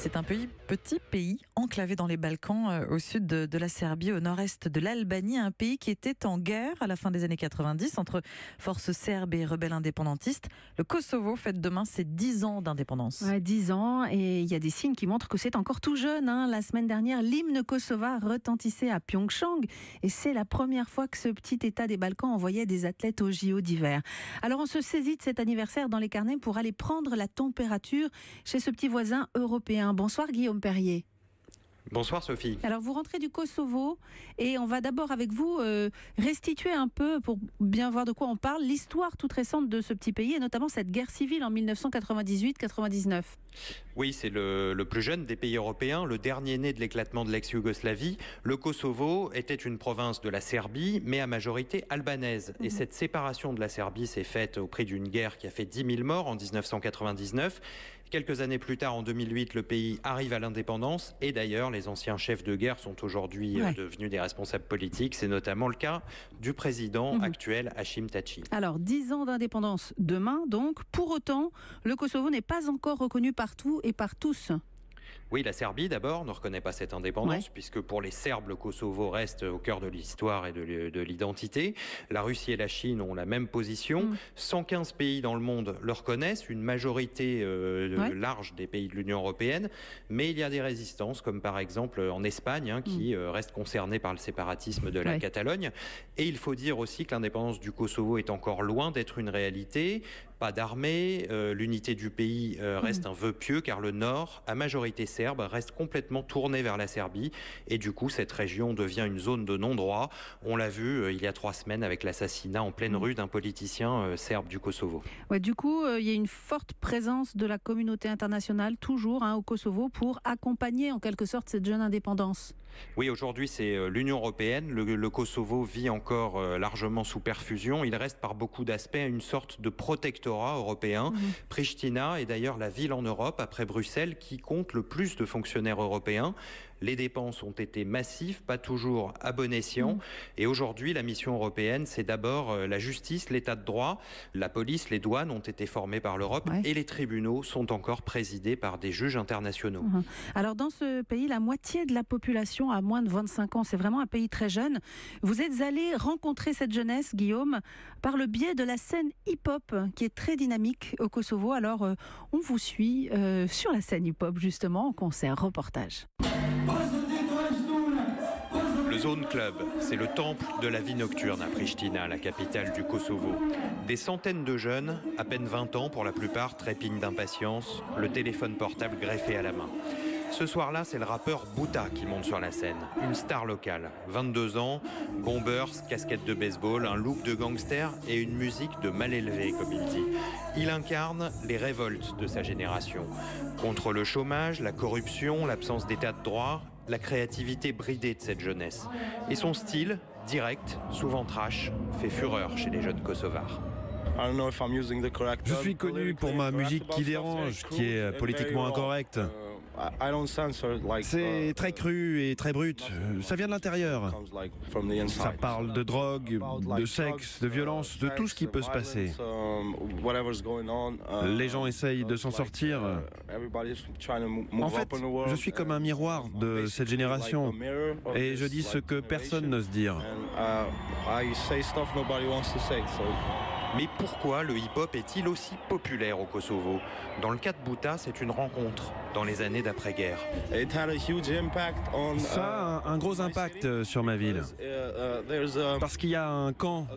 C'est un petit pays enclavé dans les Balkans, au sud de la Serbie, au nord-est de l'Albanie, un pays qui était en guerre à la fin des années 90 entre forces serbes et rebelles indépendantistes. Le Kosovo fête demain ses 10 ans d'indépendance. Ouais, 10 ans, et il y a des signes qui montrent que c'est encore tout jeune. La semaine dernière, l'hymne kosovar retentissait à Pyeongchang, et c'est la première fois que ce petit État des Balkans envoyait des athlètes aux JO d'hiver. Alors on se saisit de cet anniversaire dans les carnets pour aller prendre la température chez ce petit voisin européen. Bonsoir Guillaume Perrier. Bonsoir Sophie. Alors vous rentrez du Kosovo et on va d'abord avec vous restituer un peu, pour bien voir de quoi on parle, l'histoire toute récente de ce petit pays et notamment cette guerre civile en 1998-99. Oui, c'est le plus jeune des pays européens, le dernier né de l'éclatement de l'ex-Yougoslavie. Le Kosovo était une province de la Serbie, mais à majorité albanaise. Et cette séparation de la Serbie s'est faite au prix d'une guerre qui a fait 10 000 morts en 1999. Quelques années plus tard, en 2008, le pays arrive à l'indépendance. Et d'ailleurs, les anciens chefs de guerre sont aujourd'hui devenus des responsables politiques. C'est notamment le cas du président actuel, Hashim Thaçi. Alors, 10 ans d'indépendance demain, donc. Pour autant, le Kosovo n'est pas encore reconnu partout et par tous. Oui, la Serbie d'abord ne reconnaît pas cette indépendance, puisque pour les Serbes, le Kosovo reste au cœur de l'histoire et de l'identité. La Russie et la Chine ont la même position. 115 pays dans le monde le reconnaissent, une majorité large des pays de l'Union européenne. Mais il y a des résistances, comme par exemple en Espagne, qui reste concernée par le séparatisme de la Catalogne. Et il faut dire aussi que l'indépendance du Kosovo est encore loin d'être une réalité. Pas d'armée, l'unité du pays reste un vœu pieux, car le Nord, à majorité serbe, reste complètement tourné vers la Serbie. Et du coup, cette région devient une zone de non-droit. On l'a vu il y a 3 semaines avec l'assassinat en pleine rue d'un politicien serbe du Kosovo. Ouais, du coup, il y a une forte présence de la communauté internationale, toujours au Kosovo, pour accompagner en quelque sorte cette jeune indépendance. Oui, aujourd'hui, c'est l'Union européenne. Le Kosovo vit encore largement sous perfusion. Il reste par beaucoup d'aspects une sorte de protectorat européen. Pristina est d'ailleurs la ville en Europe, après Bruxelles, qui compte le plus de fonctionnaires européens. Les dépenses ont été massives, pas toujours à bon escient. Et aujourd'hui, la mission européenne, c'est d'abord la justice, l'état de droit. La police, les douanes ont été formées par l'Europe et les tribunaux sont encore présidés par des juges internationaux. Alors dans ce pays, la moitié de la population a moins de 25 ans. C'est vraiment un pays très jeune. Vous êtes allé rencontrer cette jeunesse, Guillaume, par le biais de la scène hip-hop qui est très dynamique au Kosovo. Alors on vous suit sur la scène hip-hop justement en concert, reportage. Le Zone Club, c'est le temple de la vie nocturne à Pristina, la capitale du Kosovo. Des centaines de jeunes, à peine 20 ans pour la plupart, trépignent d'impatience, le téléphone portable greffé à la main. Ce soir-là, c'est le rappeur Bouta qui monte sur la scène, une star locale. 22 ans, bombers, casquette de baseball, un look de gangster et une musique de mal élevé, comme il dit. Il incarne les révoltes de sa génération. Contre le chômage, la corruption, l'absence d'état de droit, la créativité bridée de cette jeunesse. Et son style, direct, souvent trash, fait fureur chez les jeunes kosovars. Je suis connu pour ma musique qui dérange, qui est politiquement incorrecte. C'est très cru et très brut. Ça vient de l'intérieur. Ça parle de drogue, de sexe, de violence, de tout ce qui peut se passer. Les gens essayent de s'en sortir. En fait, je suis comme un miroir de cette génération. Et je dis ce que personne n'ose dire. Mais pourquoi le hip-hop est-il aussi populaire au Kosovo? Dans le cas de Bouta, c'est une rencontre dans les années d'après-guerre. Ça a un gros impact sur ma ville. Parce qu'il y a un camp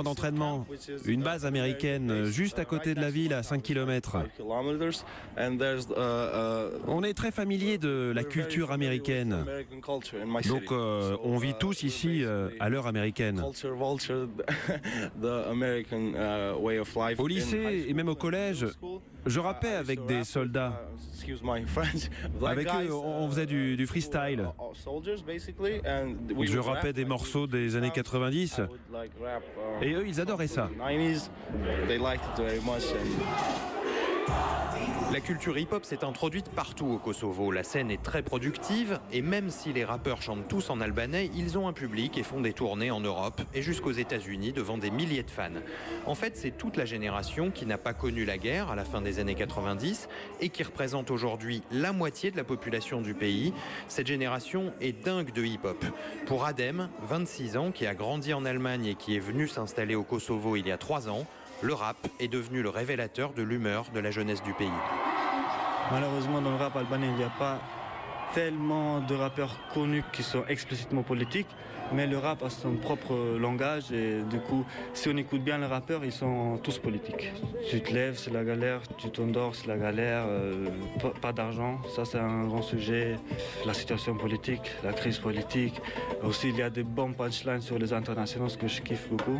d'entraînement, une base américaine juste à côté de la ville à 5 km. On est très familier de la culture américaine. Donc on vit tous ici à l'heure américaine. Au lycée et même au collège, je rappais avec des soldats. Avec eux, on faisait du freestyle. Je rappais des morceaux des années 90. Et eux, ils adoraient ça. La culture hip-hop s'est introduite partout au Kosovo. La scène est très productive et même si les rappeurs chantent tous en albanais, ils ont un public et font des tournées en Europe et jusqu'aux États-Unis devant des milliers de fans. En fait, c'est toute la génération qui n'a pas connu la guerre à la fin des années 90 et qui représente aujourd'hui la moitié de la population du pays. Cette génération est dingue de hip-hop. Pour Adem, 26 ans, qui a grandi en Allemagne et qui est venu s'installer au Kosovo il y a 3 ans, le rap est devenu le révélateur de l'humeur de la jeunesse du pays. Malheureusement, dans le rap albanais, il n'y a pas tellement de rappeurs connus qui sont explicitement politiques, mais le rap a son propre langage et du coup, si on écoute bien les rappeurs, ils sont tous politiques. Tu te lèves, c'est la galère, tu t'endors, c'est la galère, pas d'argent, ça c'est un grand sujet. La situation politique, la crise politique. Aussi, il y a des bons punchlines sur les internationaux, ce que je kiffe beaucoup.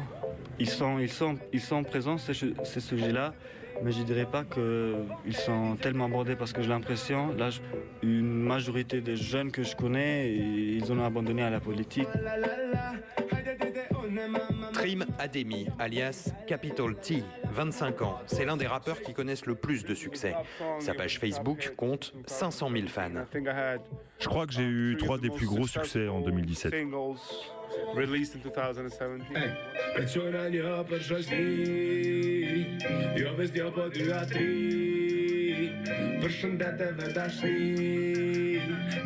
Ils sont présents, ces sujets-là, mais je ne dirais pas qu'ils sont tellement abordés parce que j'ai l'impression, là, une majorité des jeunes que je connais, ils ont abandonné à la politique. Trim Ademi, alias Capital T, 25 ans. C'est l'un des rappeurs qui connaissent le plus de succès. Sa page Facebook compte 500 000 fans. Je crois que j'ai eu 3 des plus gros succès en 2017. Released in 2017.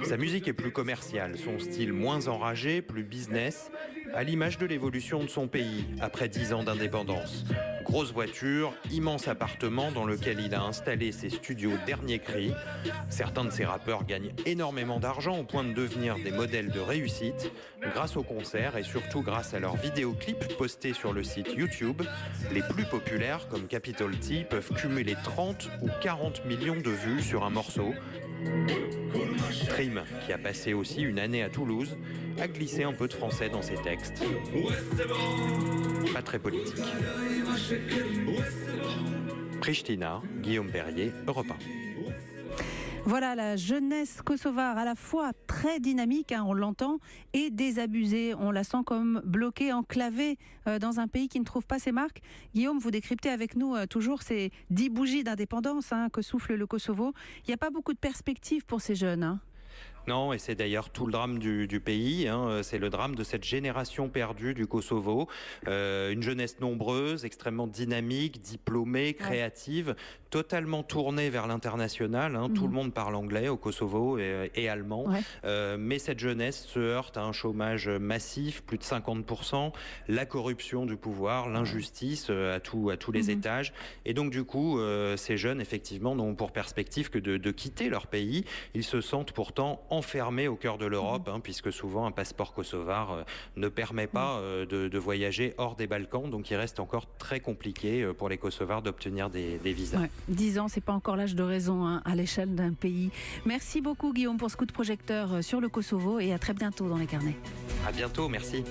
Sa musique est plus commerciale, son style moins enragé, plus business, à l'image de l'évolution de son pays après 10 ans d'indépendance. Grosse voiture, immense appartement dans lequel il a installé ses studios dernier cri. Certains de ces rappeurs gagnent énormément d'argent au point de devenir des modèles de réussite grâce aux concerts et surtout grâce à leurs vidéoclips postés sur le site YouTube. Les plus populaires, comme Capital T, peuvent cumuler 30 ou 40 millions de vues sur un morceau. Trim, qui a passé aussi une année à Toulouse, a glissé un peu de français dans ses textes. Pas très politique. Pristina, Guillaume Perrier, Europe 1. Voilà la jeunesse kosovare à la fois très dynamique, on l'entend, et désabusée. On la sent comme bloquée, enclavée dans un pays qui ne trouve pas ses marques. Guillaume, vous décryptez avec nous toujours ces 10 bougies d'indépendance que souffle le Kosovo. Il n'y a pas beaucoup de perspectives pour ces jeunes. Non, et c'est d'ailleurs tout le drame du pays. C'est le drame de cette génération perdue du Kosovo. Une jeunesse nombreuse, extrêmement dynamique, diplômée, créative, totalement tournée vers l'international. Tout le monde parle anglais au Kosovo et allemand. Mais cette jeunesse se heurte à un chômage massif, plus de 50%, la corruption du pouvoir, l'injustice à tous les étages. Et donc du coup, ces jeunes, effectivement, n'ont pour perspective que de quitter leur pays. Ils se sentent pourtant enfermés au cœur de l'Europe, puisque souvent un passeport kosovar ne permet pas de voyager hors des Balkans, donc il reste encore très compliqué pour les Kosovars d'obtenir des visas. 10 ans, c'est pas encore l'âge de raison à l'échelle d'un pays. Merci beaucoup Guillaume pour ce coup de projecteur sur le Kosovo et à très bientôt dans les carnets. À bientôt, merci.